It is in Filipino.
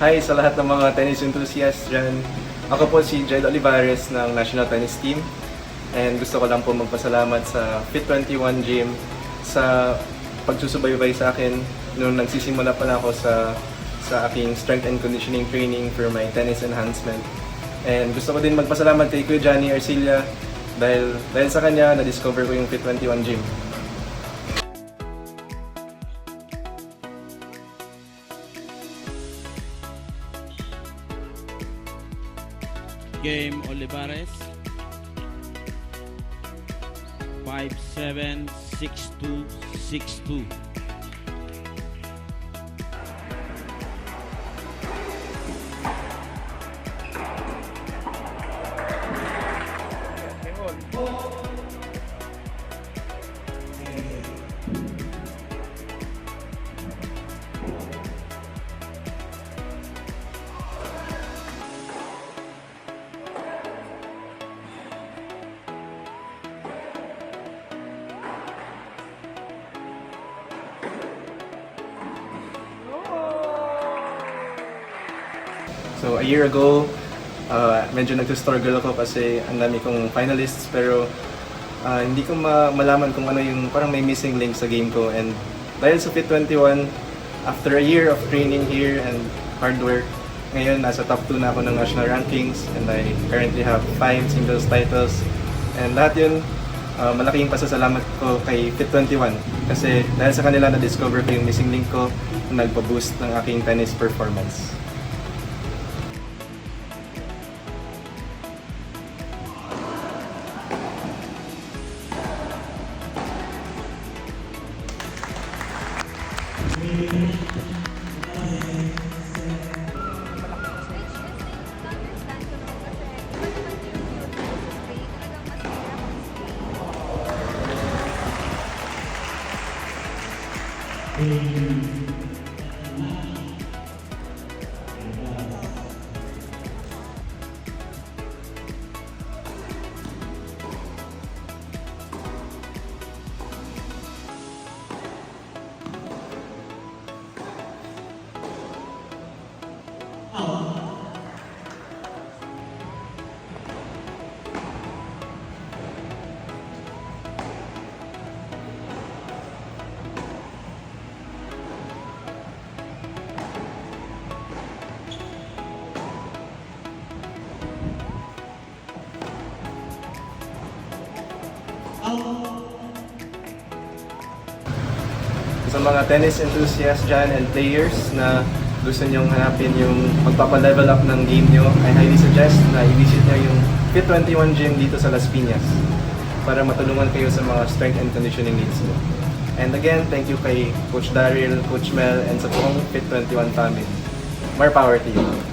Hi sa lahat ng mga tennis enthusiasts dyan. Ako po si Jed Olivares ng National Tennis Team. And gusto ko lang po magpasalamat sa Fit21 Gym sa pagsusubaybay sa akin nung nagsisimula pa lang ako sa aking strength and conditioning training for my tennis enhancement. And gusto ko din magpasalamat kay Kuya Johnny Arcilla dahil sa kanya na-discover ko yung Fit21 Gym. Game Olivares 5-7, 6-2, 6-2. So a year ago, medyo nag-struggle ako kasi ang dami kong finalists pero hindi ko malaman kung ano yung parang may missing link sa game ko. And dahil sa Fit21, after a year of training here and hard work, ngayon nasa top 2 na ako ng national rankings and I currently have 5 singles titles. And lahat yun, malaking pasasalamat ko kay Fit21 kasi dahil sa kanila na-discover ko yung missing link ko na nagpa-boost ng aking tennis performance. Sa mga tennis enthusiasts dyan and players na gusto nyong hanapin yung magpapa-level up ng game nyo, I highly suggest na i-visit nyo yung Fit21 Gym dito sa Las Piñas para matulungan kayo sa mga strength and conditioning needs mo. And again, thank you kay Coach Daryl, Coach Mel, and sa buong Fit21 family. More power to you!